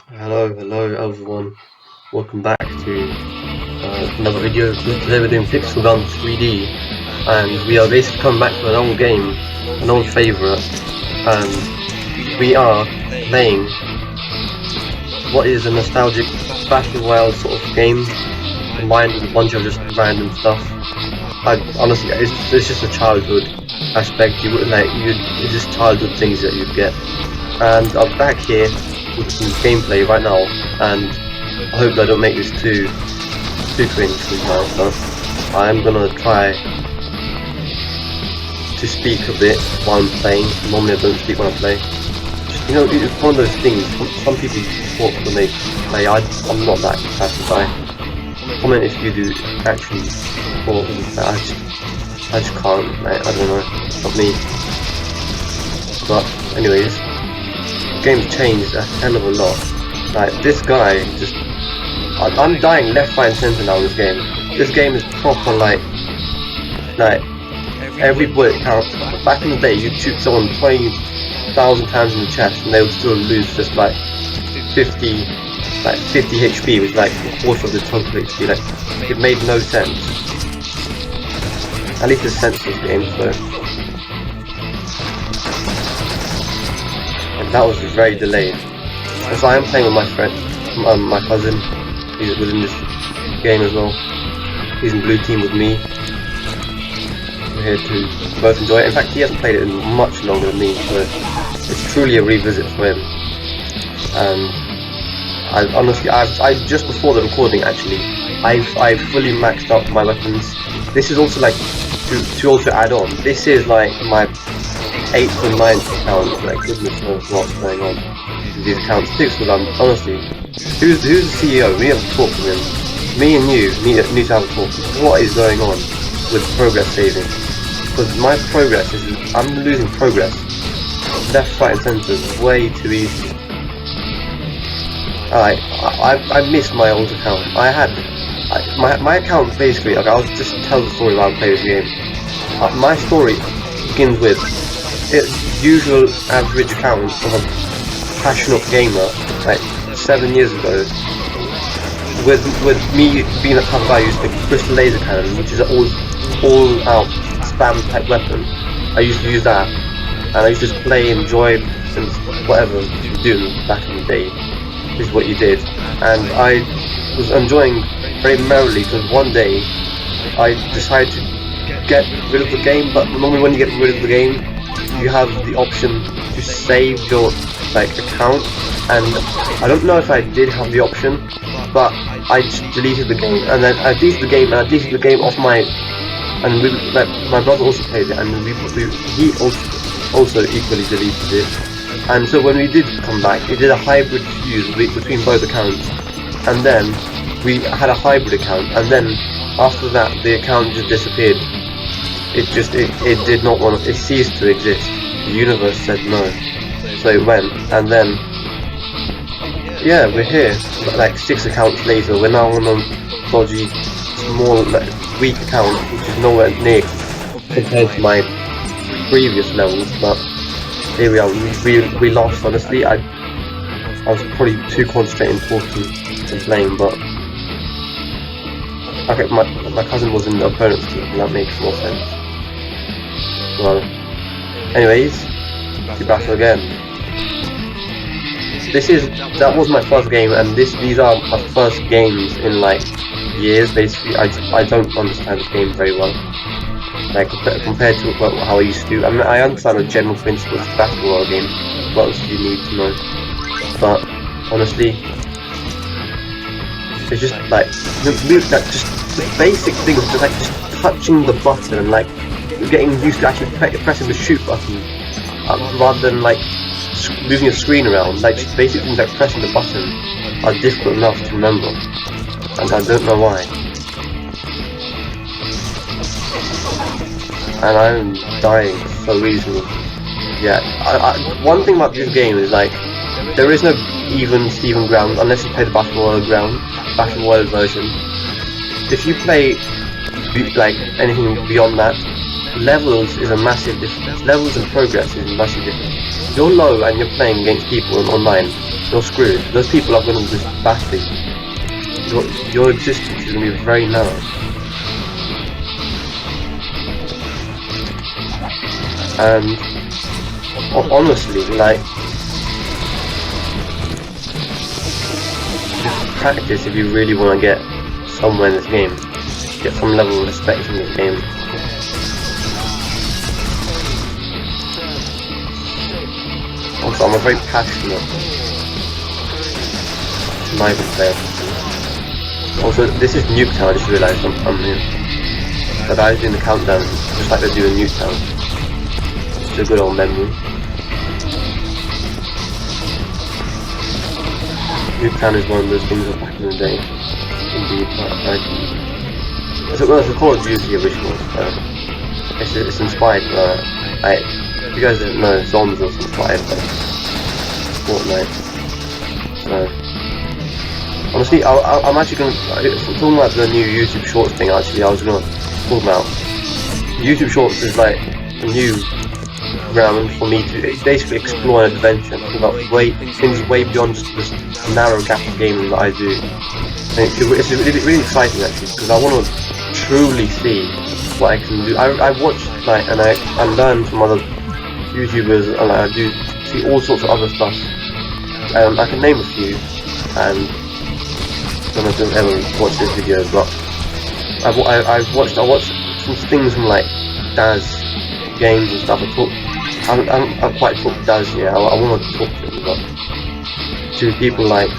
Hello everyone. Welcome back to another video. Today we're doing Pixel Gun 3D, and we are basically coming back to an old game, an old favourite, and we are playing what is a nostalgic battle royale sort of game, combined with a bunch of just random stuff. Honestly, it's just a childhood aspect. You wouldn't it's just childhood things that you'd get. And I'm back here with some gameplay right now, and I hope I don't make this too cringe now, but I'm gonna try to speak a bit while I'm playing. Normally I don't speak when I play. You know, it's one of those things, some people talk when they play. I'm not that type of guy. Comment if you do actually talk. I just can't, I don't know, not me. But anyways, the game's changed a hell of a lot. Like, this guy just... I'm dying left, right and centre now in this game. This game is proper like every bullet counts. Back in the day, you'd shoot someone 20,000 times in the chest and they would still lose just like 50 HP, which is like a quarter of the total HP. Like, it made no sense. At least there's sense in this game, so... And that was very delayed. So I am playing with my friend, my cousin. He's within this game as well. He's in blue team with me. We're here to both enjoy it. In fact, he hasn't played it in much longer than me, so it's truly a revisit for him. And I honestly, I just before the recording actually, I fully maxed out my weapons. This is also like to also add on. This is like my 8th or 9th account. Like, goodness knows what's going on with these accounts. Pixel Gun, honestly. Who's the CEO? We have to talk to him. Me and you need to have a talk. What is going on with progress saving? Because my progress is... I'm losing progress. Left, right and centre is way too easy. I missed my old account. My account basically, like, I'll just tell the story while I play this game. My story begins with its usual average account of a passionate gamer, like 7 years ago, with me being a type of guy who used the crystal laser cannon, which is an all out spam type weapon. I used to use that, and I used to just play, enjoy, and whatever you do back in the day is what you did. And I was enjoying very merrily because one day I decided to get rid of the game. But normally when you get rid of the game, you have the option to save your account, and I don't know if I did have the option, but I just deleted the game, and then I deleted the game, and I deleted the game off my, and my brother also played it, and he also equally deleted it. And so when we did come back, we did a hybrid fuse between both accounts, and then we had a hybrid account, and then after that the account just disappeared. It did not want to, it ceased to exist. The universe said no. So it went, and then, yeah, we're here, like 6 accounts later. We're now on a dodgy, small, weak account, which is nowhere near compared to my previous levels, but here we are. We lost, honestly. I was probably too concentrated in talking and playing, but okay, my cousin was in the opponent's team, and that makes more sense. Well, anyways, to battle again. That was my first game, and these are my first games in like years. Basically, I don't understand this game very well. Like compared to how I used to. I mean, I understand the general principles of battle royale game. What else do you need to know? But honestly, it's just like just the basic things, just touching the button and like getting used to actually pressing the shoot button rather than like moving a screen around. Like, just basic things like pressing the button are difficult enough to remember, and I don't know why. And I'm dying so easily. Yeah, one thing about this game is like there is no even Steven ground unless you play the battle royale version. If you play like anything beyond that, levels is a massive difference. Levels and progress is a massive difference. If you're low and you're playing against people online, you're screwed. Those people are going to just batter you. Your existence is going to be very narrow. And honestly, like, just practice if you really want to get somewhere in this game. Get some level of respect in this game. Also, I'm a very passionate sniper player. Also, this is Nuketown, I just realised I'm here. The guys doing the countdown, just like they do in Nuketown. It's a good old memory. Nuketown is one of those things of back in the day. Indeed, it's a Call of Duty original. It's inspired, if you guys didn't know, Zombies was inspired by Fortnite. So, honestly, I'm actually going to, talking about the new YouTube Shorts thing, actually, I was going to talk about. YouTube Shorts is like a new realm for me to basically explore an adventure, about things way beyond just this narrow gap of gaming that I do. And it's really exciting actually, because I want to truly see what I can do. I watch like, and I learn from other YouTubers, and I do see all sorts of other stuff. I can name a few, and I don't know if you've ever watched this video, but I watched some things from like Daz games and stuff. I haven't quite talked to Daz yet. I want to talk to him, but to people like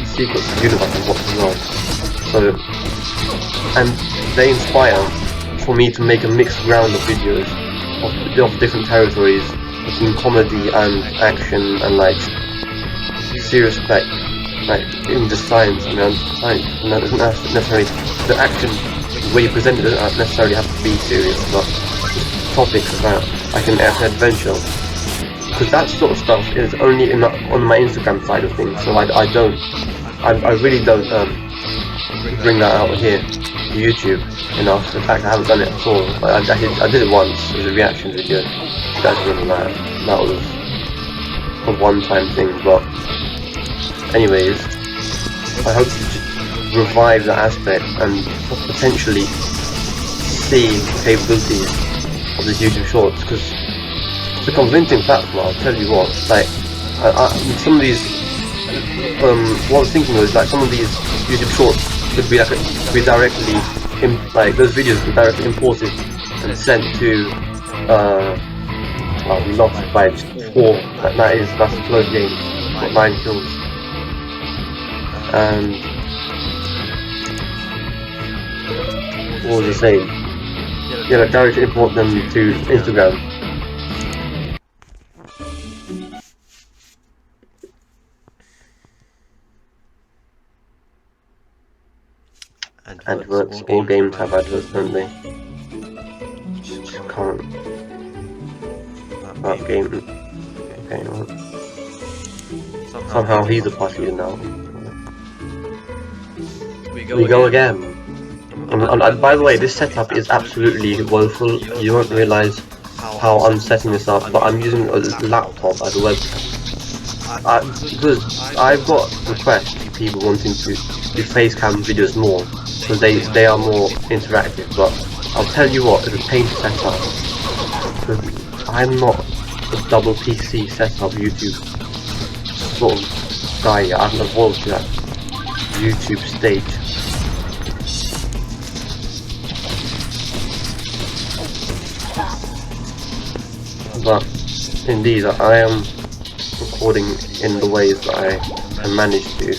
Secrets of the Universe and watch as well. So, and they inspire for me to make a mixed round of videos of different territories, between comedy and action and like serious, like even just science. I mean, science doesn't necessarily, the action, the way you present it doesn't necessarily have to be serious, but just topics about like an adventure. Because that sort of stuff is only on my Instagram side of things, so I really don't bring that out here to YouTube enough. In fact, I haven't done it at all. I did it once as a reaction video. You guys remember that? That was a one-time thing, but anyways, I hope to just revive that aspect and potentially see the capabilities of this YouTube Shorts, because it's a convincing platform, I'll tell you what. Like, some of these, what I was thinking was, like, some of these YouTube Shorts could be like, directly, those videos could be directly imported and sent to, well, we lost by just 4, that's a close game, got 9 kills. And, what was I saying? Yeah, like, directly import them to Instagram. Adverts, all games have adverts, don't they? Just can't. That game. Okay, well. Somehow he's a party leader now. We go again. And by the way, this setup is absolutely woeful. You won't realise how I'm setting this up, but I'm using a laptop as a webcam. Because I've got requests from people wanting to do face cam videos more, because they are more interactive, but I'll tell you what, it's a pain to set up, because I'm not a double PC setup YouTube sort of guy yet. I haven't evolved to that YouTube stage. But indeed, I am recording in the ways that I can manage to.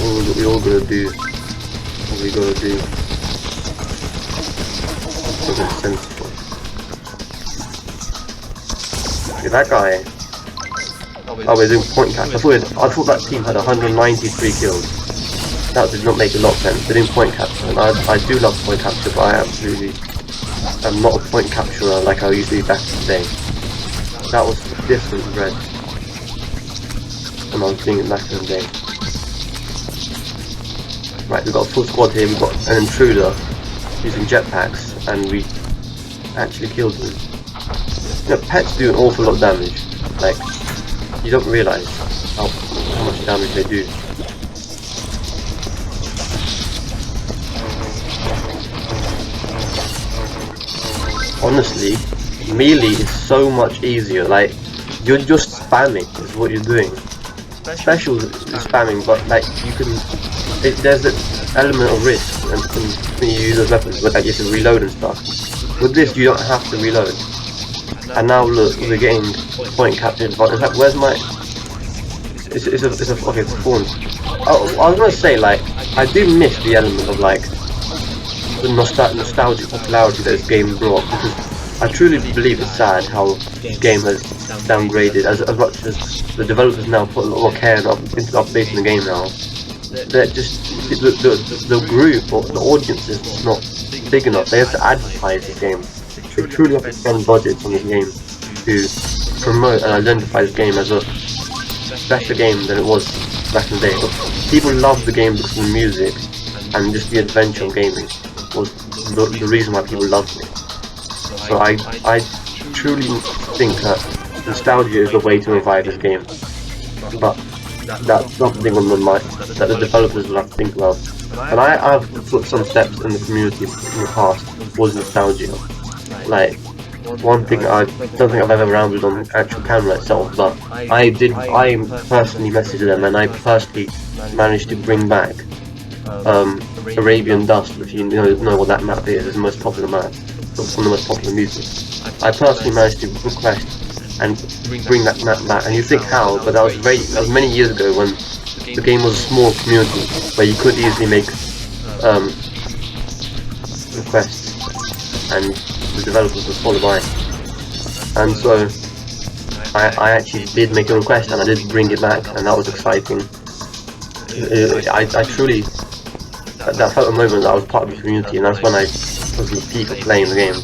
What we all gotta do, something sensible. Okay, that guy, oh, we're doing point catch. I thought that team had 193 kills. That did not make a lot of sense. They're doing point capture, and I do love point capture, but I absolutely am not a point capturer like I used to be back in the day. That was a different red when I was doing it back in the day. Right, we've got a full squad here. We've got an intruder using jetpacks, and we actually kills them. You know, pets do an awful lot of damage. Like, you don't realise how much damage they do. Honestly, melee is so much easier. Like, you're just spamming is what you're doing. Special is spamming, but like you can, there's an element of risk when you use those weapons, but like you have to reload and stuff. With this, you don't have to reload. And now look, we're getting point captured. In fact, where's my? It's a spawn. Oh, I was gonna say, like, I do miss the element of like the nostalgic popularity that this game brought, because I truly believe it's sad how the game has downgraded as much as the developers now put a lot more care into updating the game now. They're just the group or the audience is just not big enough. They have to advertise the game. They truly have to spend budgets on this game to promote and identify this game as a better game than it was back in the day. But people love the game because of the music and just the adventure of gaming was the reason why people loved it. So I truly think that nostalgia is the way to revive this game. But that's something on the mind that the developers will have to think about. And I've put some steps in the community in the past was nostalgia. Like, one thing I don't think I've ever rounded on the actual camera itself, but I personally messaged them and I personally managed to bring back Arabian Dust, if you know what that map is. It's the most popular map, it's one of the most popular music. I personally managed to request and bring that map back, and you think how, but that was many years ago when the game was a small community where you could easily make requests and the developers would follow by. And so I actually did make a request and I did bring it back, and that was exciting. I truly, that felt a moment that I was part of the community, and that's when I was in the peak of playing the game.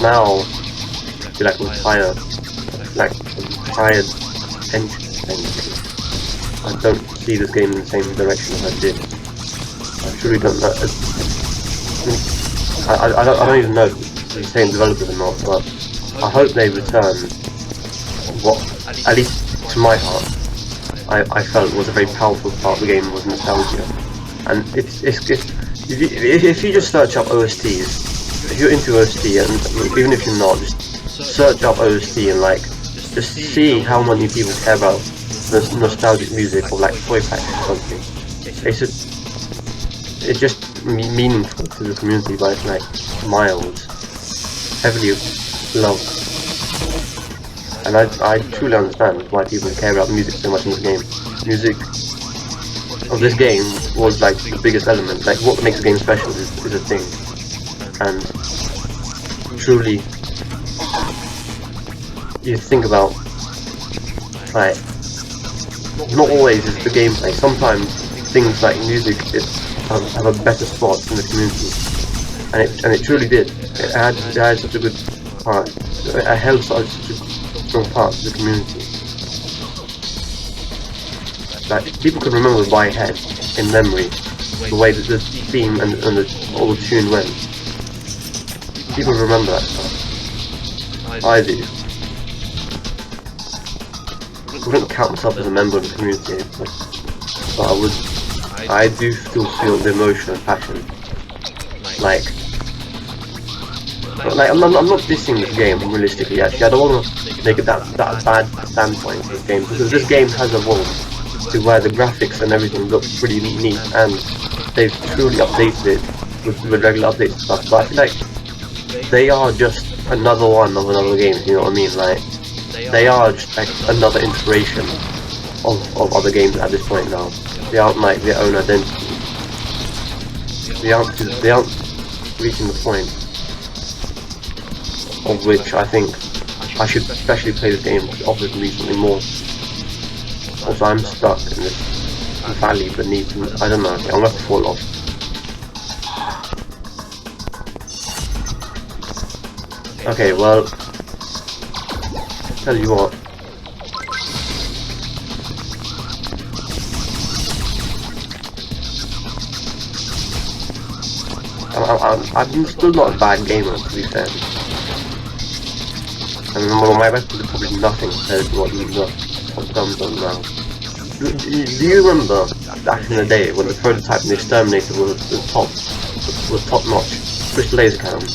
Now, I feel like I'm tired attention. I don't see this game in the same direction as I did. I truly don't know. I don't even know if it's the same developers or not, but I hope they return what, at least to my heart, I felt was a very powerful part of the game was nostalgia. And if you just search up OSTs, if you're into OST, and even if you're not, just search up OST and like just see how many people care about this nostalgic music or like toy packs or something. It's just meaningful to the community by like miles, heavily loved. And I truly understand why people care about music so much in this game. Music of this game was like the biggest element. Like, what makes the game special is a thing. And truly, you think about, like, not always is the gameplay. Sometimes things like music have a better spot in the community, and it truly did. It had such a good part. It held such a strong part of the community. Like, people could remember by head, in memory, the way that the theme and all the tune went. People remember that stuff. I do. I wouldn't count myself as a member of the community, but I do still feel the emotion and passion. Like, I'm not dissing this game realistically. Actually, I don't want to make it that bad standpoint for this game, because this game has evolved to where the graphics and everything looks pretty neat, and they've truly updated it with regular updates and stuff. But I feel like they are just another one of another game. You know what I mean? Like, they are just like another inspiration of other games at this point now. They aren't like their own identity. They aren't reaching the point of which I think I should especially play this game because it offers me something more. Also, I'm stuck in this valley beneath me. I don't know, I'm gonna have to fall off. Okay, well, tell you what. I'm still not a bad gamer, to be fair. And well, my weapons are probably nothing compared to what you've got guns on now. Do you remember back in the day when the prototype and the exterminator was top notch, crystal laser cannon?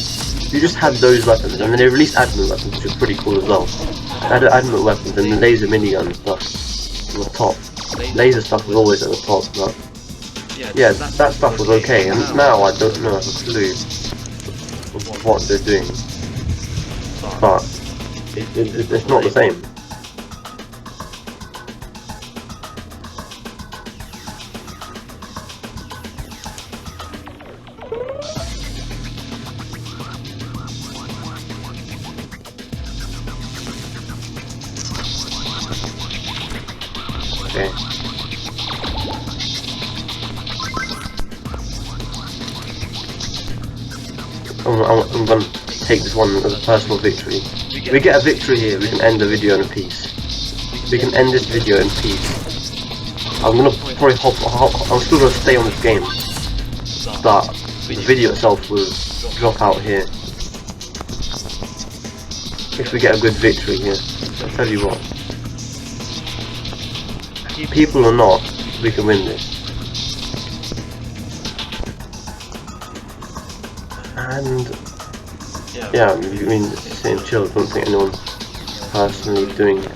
You just had those weapons, and then they released adamant weapons, which was pretty cool as well. Adamant weapons and the laser minigun stuff was top. Laser stuff was always at the top, but yeah, that stuff was okay. And now I don't know a clue of what they're doing, but it's not the same. Okay. I'm gonna take this one as a personal victory. We get a victory here, we can end the video in peace. We can end this video in peace. I'm gonna probably I'm still gonna stay on this game, but the video itself will drop out here. If we get a good victory here, I'll tell you what. People or not, we can win this. And yeah, I mean, sitting chill, don't think anyone's personally doing it.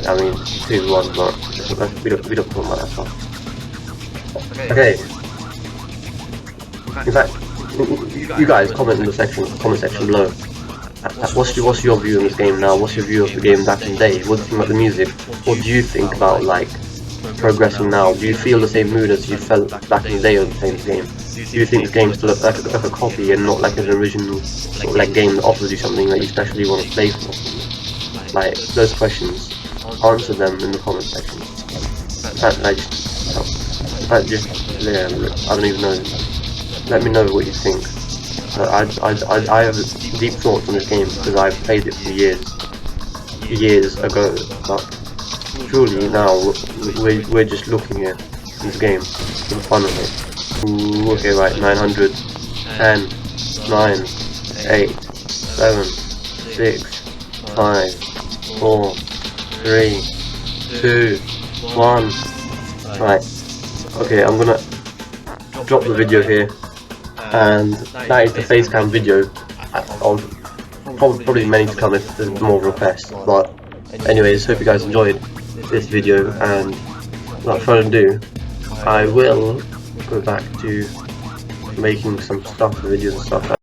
I mean, 2-1, but we don't talk about that stuff. Okay. In fact, you guys comment in the comment section below. What's your view on this game now? What's your view of the game back in the day? What do you think about the music? What do you think about like progressing now? Do you feel the same mood as you felt back in the day of playing this game? Do you think this game still looks like a copy and not like an original sort of like game that offers you something that you especially want to play for? Like those questions, answer them in the comment section. I don't even know. Let me know what you think. I have deep thoughts on this game because I've played it for years ago, but surely now we're just looking at this game for the fun of it. Ooh, okay, right, 900, 10, 9, 8, 7, 6, 5, 4, 3, 2, 1, right, okay, I'm gonna drop the video here. And that is the facecam video. I'll probably many to come if there's more requests, but anyways, hope you guys enjoyed this video, and without further ado, I will go back to making some stuff, videos and stuff,